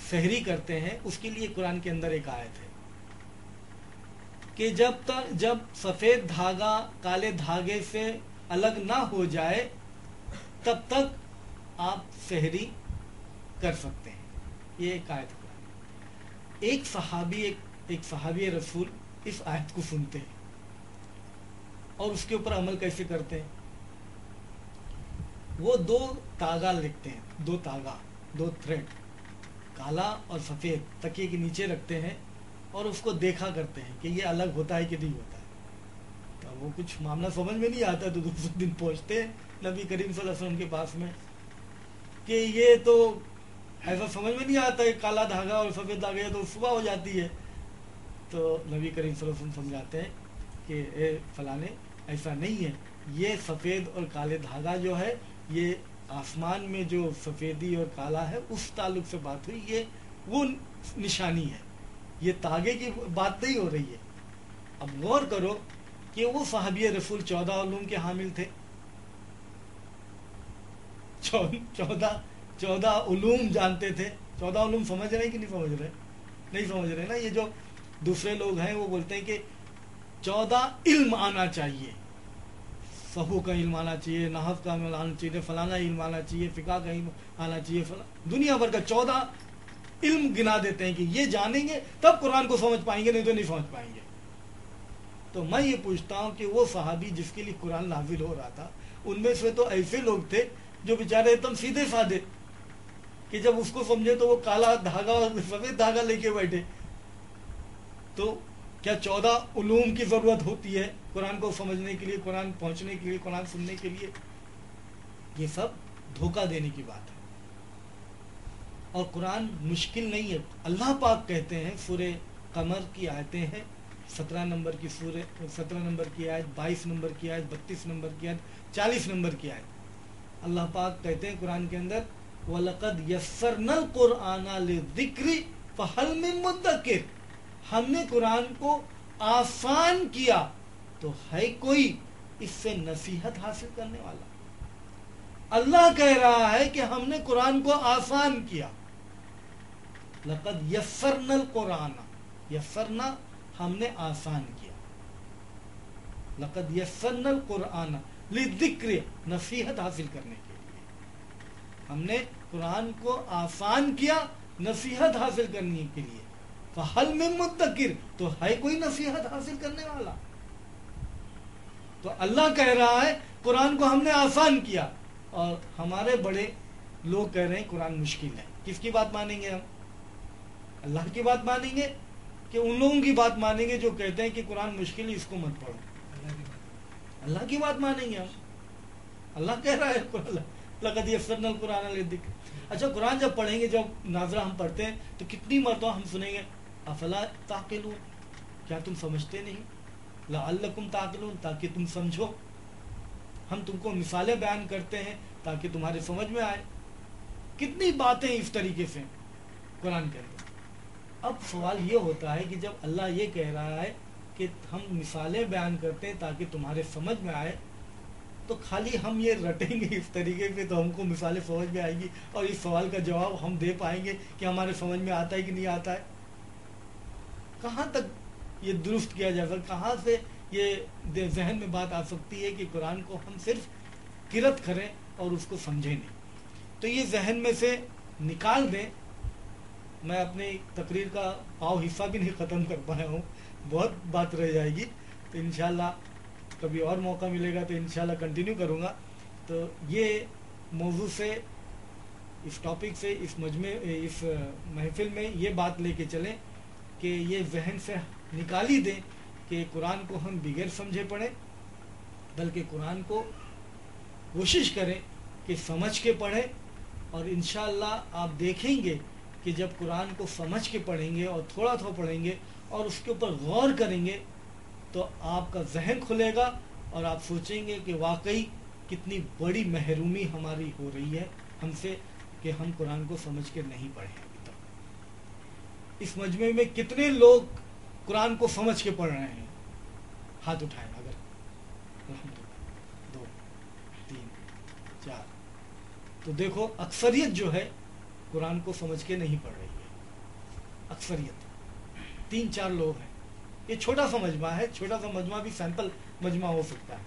سحری کرتے ہیں اس کے لیے قرآن کے اندر ایک آیت ہے کہ جب سفید دھاگا کالے دھاگے سے الگ نہ ہو جائے تب تک آپ سحری کر سکتے ہیں. یہ ایک آیت قرآن. ایک صحابی رسول اس آیت کو سنتے ہیں اور اس کے اوپر عمل کیسے کرتے ہیں. وہ 2 تاگا لکھتے ہیں, 2 تھریڈ کالا اور سفید تکیے کے نیچے رکھتے ہیں اور اس کو دیکھا کرتے ہیں کہ یہ الگ ہوتا ہے کہ نہیں ہوتا ہے. تو وہ کچھ معاملہ سمجھ میں نہیں آتا تو دوسرے دن پہنچتے ہیں نبی کریم صلی اللہ علیہ وسلم کے پاس میں کہ یہ تو ایسا سمجھ میں نہیں آتا ہے, کالا دھاگا اور سفید دھاگا تو صبح ہو جاتی ہے. تو نبی کریم صلی اللہ علیہ وسلم سمجھاتے ہیں کہ اے فلانے ایسا نہیں ہے, یہ سفید اور کالے دھاگا جو ہے یہ آسمان میں جو سفیدی اور کالا ہے اس تعلق سے بات ہوئی, یہ وہ نشانی ہے, یہ تاگے کی بات نہیں ہو رہی ہے. اب غور کرو کہ وہ صحابی رسول 14 علوم کے حامل تھے, 14 علوم جانتے تھے. 14 علوم سمجھ رہے ہیں کہ نہیں سمجھ رہے؟ نہیں سمجھ رہے نا. یہ جو دوسرے لوگ ہیں وہ بولتے ہیں کہ 14 علم آنا چاہیے, صحو کا علم آنا چاہیے, نحو کا علم آنا چاہیے, فلانا علم آنا چاہیے, فقہ کا علم آنا چاہیے, دنیا بھر کا 14 علم گنا دیتے ہیں کہ یہ جانیں گے تب قرآن کو سمجھ پائیں گے, نہیں تو نہیں سمجھ پائیں گے. تو میں یہ پوچھتا ہوں کہ وہ صحابی جس کے لیے قرآن نازل ہو رہا تھا ان میں سے تو ایسے لوگ تھے جو بیچارے ایک دم سیدھے سادے کہ جب اس کو سمجھے تو وہ کالا دھاگا اور سفید دھاگا لے کے بیٹھے. تو کیا 14 علوم کی ضرورت ہوتی ہے قرآن کو سمجھنے کے لیے, قرآن پہنچنے کے لیے, قرآن سننے کے لیے؟ یہ سب دھوکہ دینے کی بات ہے. اور قرآن مشکل نہیں ہے. اللہ پاک کہتے ہیں, سورہ قمر کی آیتیں ہیں, 17 نمبر کی سورہ, 17 نمبر کی آیت, 22 نمبر کی آیت, 32 نمبر کی آیت, 40 نمبر کی آیت. اللہ پاک کہتے ہیں قرآن کے اندر وَلَقَدْ يَسَّرْنَا الْقُرْآنَ لِلذِّكْرِ فَهَلْ مِن مُدَّكِرٍ, ہم نے قرآن کو آسان کیا تو ہے کوئی اس سے نصیحت حاصل کرنے والا. اللہ کہہ رہا ہے کہ ہم نے قرآن کو آسان کیا. لقد یسرنا القرآن, یسرنا ہم نے آسان کیا, لقد یسرنا القرآن للذکر نصیحت حاصل کرنے کے لیے ہم نے قرآن کو آسان کیا, نصیحت حاصل کرنے کے لیے. فہل من مدکر, تو ہے کوئی نصیحت حاصل کرنے والا. تو اللہ کہہ رہا ہے قرآن کو ہم نے آسان کیا, اور ہمارے بڑے لوگ کہہ رہے ہیں قرآن مشکل ہے. کس کی بات مانیں گے ہم؟ اللہ کی بات مانیں گے کہ ان لوگوں کی بات مانیں گے جو کہتے ہیں کہ قرآن مشکل ہے اس کو مت پڑھو؟ اللہ کی بات مانیں گے ہم. اللہ کہہ رہا ہے لقد یسرنا القرآن للذکر. اچھا قرآن جب پڑھیں گے, جب ناظرہ ہم پڑھتے ہیں تو کتنی مرتبہ ہم سنیں گے افلا تعقلون, کیا تم سمجھتے نہیں, لعلکم تعقلون, تاکہ تم سمجھو. ہم تم کو مثالیں بیان کرتے ہیں تاکہ تمہارے سمجھ میں آئے. کتنی باتیں اس طریقے سے قرآن کے اندر. اب سوال یہ ہوتا ہے کہ جب اللہ یہ کہہ رہا ہے کہ ہم مثالیں بیان کرتے ہیں تاکہ تمہارے سمجھ میں آئے, تو خالی ہم یہ رٹیں گے اس طریقے سے تو ہم کو مثالیں سمجھ میں آئیں گی, اور اس سوال کا جواب ہم دے پائیں گے کہ ہمارے سمجھ میں آتا ہے کہ نہیں آتا ہے؟ کہاں تک یہ درست کیا جائے گا؟ کہاں سے یہ ذہن میں بات آ سکتی ہے کہ قرآن کو ہم صرف قرأت کریں اور اس کو سمجھیں نہیں؟ تو یہ ذہن میں سے نکال دیں. میں اپنی تقریر کا پاؤ حصہ بھی نہیں ختم کر پایا ہوں, بہت بات رہ جائے گی. تو انشاءاللہ کبھی اور موقع ملے گا تو انشاءاللہ کنٹینیو کروں گا. تو یہ موضوع سے, اس ٹاپک سے, اس اس محفل میں یہ بات لے کے چلیں کہ یہ ذہن سے نکال ہی دیں کہ قرآن کو ہم بغیر سمجھے پڑھیں, بلکہ قرآن کو کوشش کریں کہ سمجھ کے پڑھیں. اور انشاءاللہ آپ دیکھیں گے کہ جب قرآن کو سمجھ کے پڑھیں گے اور تھوڑا تھوڑا پڑھیں گے اور اس کے اوپر غور کریں گے تو آپ کا ذہن کھلے گا اور آپ سوچیں گے کہ واقعی کتنی بڑی محرومی ہماری ہو رہی ہے ہم سے کہ ہم قرآن کو سمجھ کے نہیں پڑھے ابھی تک. اس مجمع میں کتنے لوگ قرآن کو سمجھ کے پڑھ رہے ہیں؟ ہاتھ اٹھائیں. اگر الحمدللہ 2 3 4, تو دیکھو اکثریت جو ہے قرآن کو سمجھ کے نہیں پڑھ رہی ہے. अक्सरियत, 3-4 लोग हैं। ये छोटा सा मजमा है, छोटा सा मजमा भी सैंपल मजमा हो सकता है,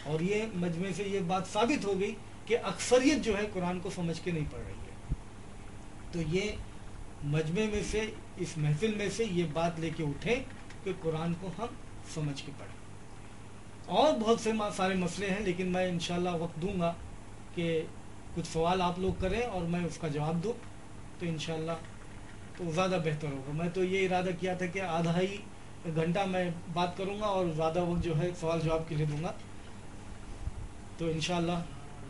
और ये मजमे से ये बात साबित हो गई कि अक्सरियत जो है कुरान को समझ के नहीं पढ़ रही है। तो ये मजमे में से, इस महफिल में से ये बात लेके उठे कि कुरान को हम समझ के पढ़ें। और बहुत से सारे मसले हैं, लेकिन मैं इंशाल्लाह वक्त दूंगा कि कुछ सवाल आप लोग करें और मैं उसका जवाब दूं, तो इंशाल्लाह तो ज़्यादा बेहतर होगा। मैं तो ये इरादा किया था कि आधा ही घंटा मैं बात करूंगा और ज़्यादा वक्त जो है सवाल जवाब के लिए दूंगा। तो इंशाल्लाह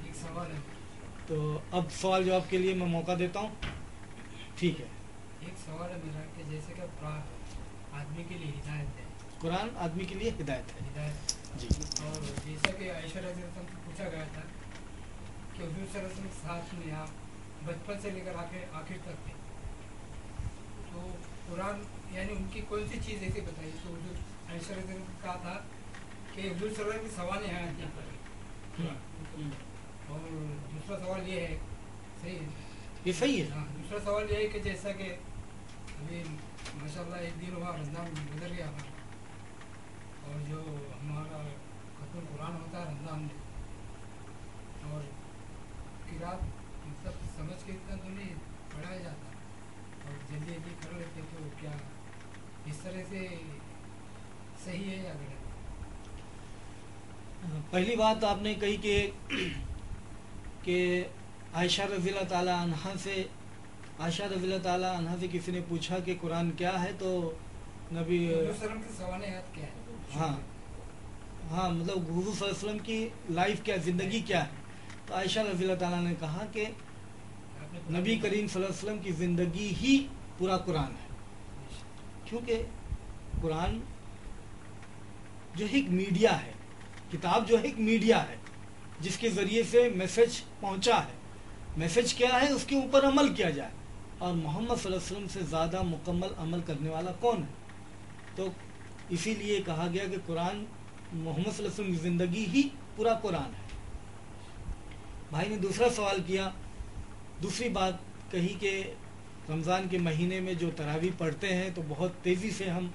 एक सवाल है, तो अब सवाल जवाब के लिए मैं मौका देता हूँ। ठीक है। एक सवाल है मेरा कि जैसे कि कुरान आदमी के लिए हिदायत है, कुरान आदमी के लिए हिदायत है हिदायत, जी। और जैसा कि आयशा रज़ी अल्लाह अन्हा से पूछा गया था कि हुजूर सल्लल्लाहु अलैहि वसल्लम के साथ में आप बचपन से लेकर आखिर तक थे, तो कुरान यानी उनकी कौन सी चीज़ ऐसी बताई तो हुजूर आयशा रज़ी अल्लाह अन्हा ने कहा था कि हुजूर सल्लल्लाहु अलैहि वसल्लम की सवाल यहाँ यहाँ पर है। और दूसरा सवाल ये है, सही है ये सही है। हाँ, दूसरा सवाल ये है कि जैसा कि अभी माशाल्लाह एक दिन हुआ रमज़ान गुजर गया हमारा, और जो हमारा खत्म कुरान होता है रमज़ान में, और किरात मतलब समझ के इतना तो नहीं पढ़ाया जाता, और जल्दी जल्दी कर लेते, तो क्या इस तरह से सही है या गलत? पहली बात आपने कही कि आयशा रज़ियल्लाहु ताला अन्हा से, आयशा रज़ियल्लाहु ताला अन्हा से किसी ने पूछा कि कुरान क्या है, तो नबी के सवाल याद क्या है? हाँ हाँ, मतलब हुज़ूर सल्लल्लाहु अलैहि वसल्लम की लाइफ क्या, ज़िंदगी क्या है। तो आयशा रज़ियल्लाहु ताला ने कहा कि नबी करीम सल्लल्लाहु अलैहि वसल्लम की ज़िंदगी ही पूरा कुरान है, क्योंकि कुरान जो है एक मीडिया है, किताब जो है एक मीडिया है जिसके ज़रिए से मैसेज पहुंचा है। मैसेज क्या है, उसके ऊपर अमल किया जाए, और मोहम्मद सल्लल्लाहु अलैहि वसल्लम से ज़्यादा मुकम्मल अमल करने वाला कौन है। तो इसीलिए कहा गया कि कुरान, मोहम्मद सल्लल्लाहु अलैहि वसल्लम की ज़िंदगी ही पूरा कुरान है। भाई ने दूसरा सवाल किया, दूसरी बात कही कि रमज़ान के महीने में जो तरावी पढ़ते हैं तो बहुत तेज़ी से हम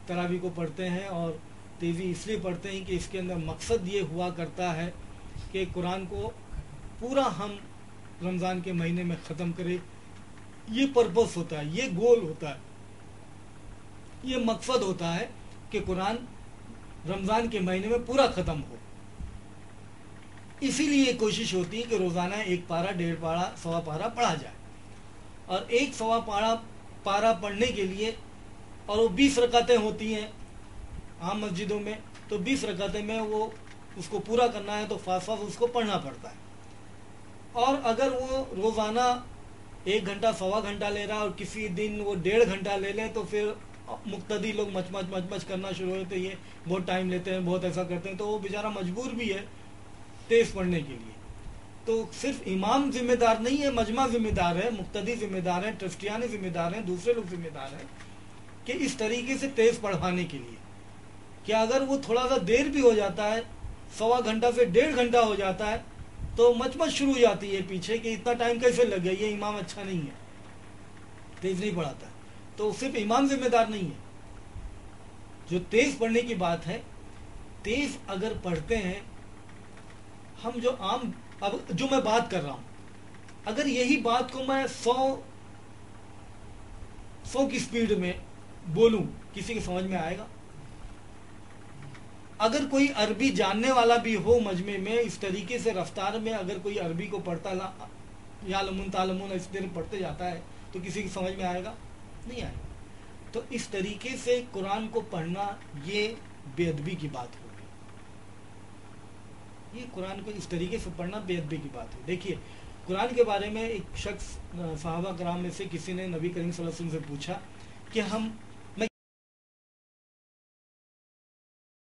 तरावी को पढ़ते हैं, और तेज़ी इसलिए पढ़ते हैं कि इसके अंदर मकसद ये हुआ करता है कि कुरान को पूरा हम रमज़ान के महीने में ख़त्म करें। ये पर्पस होता है, ये गोल होता है, ये मकसद होता है कि कुरान रमज़ान के महीने में पूरा ख़त्म हो। इसीलिए कोशिश होती है कि रोज़ाना 1 पारा, 1.5 पारा, 1.25 पारा पढ़ा जाए, और 1-1.25 पारा पढ़ने के लिए, और वो 20 रकातें होती हैं आम मस्जिदों में, तो 20 रकातें में वो उसको पूरा करना है तो फास्ट फास्ट उसको पढ़ना पड़ता है। और अगर वो रोज़ाना 1 घंटा, 1.25 घंटा ले रहा है, और किसी दिन वो 1.5 घंटा ले लें, तो फिर मुक्तदी लोग मच करना शुरू होते, ये बहुत टाइम लेते हैं, बहुत ऐसा करते हैं, तो वो बेचारा मजबूर भी है तेज़ पढ़ने के लिए। तो सिर्फ इमाम जिम्मेदार नहीं है, मजमा जिम्मेदार है, मुक्तदी जिम्मेदार है, ट्रस्टियाने जिम्मेदार हैं, दूसरे लोग जिम्मेदार हैं कि इस तरीके से तेज़ पढ़वाने के लिए कि अगर वो थोड़ा सा देर भी हो जाता है, 1.25 घंटा से 1.5 घंटा हो जाता है, तो मच शुरू हो जाती है पीछे कि इतना टाइम कैसे लग गया, ये इमाम अच्छा नहीं है, तेज़ नहीं पढ़ाता है। तो सिर्फ इमाम जिम्मेदार नहीं है, जो तेज़ पढ़ने की बात है, तेज़ अगर पढ़ते हैं हम, जो आम, अब जो मैं बात कर रहा हूँ, अगर यही बात को मैं 100 की स्पीड में बोलूँ, किसी के समझ में आएगा? अगर कोई अरबी जानने वाला भी हो मजमे में, इस तरीके से रफ्तार में अगर कोई अरबी को पढ़ता या लमुन तालमुन इस तरह पढ़ते जाता है, तो किसी की समझ में आएगा? नहीं आएगा। तो इस तरीके से कुरान को पढ़ना, ये बेअदबी की बात होगी। ये कुरान को इस तरीके से पढ़ना बेअदबी की बात है। देखिए, कुरान के बारे में एक शख्स सहाबा कराम में से किसी ने नबी करीम सल्लल्लाहु अलैहि वसल्लम से पूछा कि हम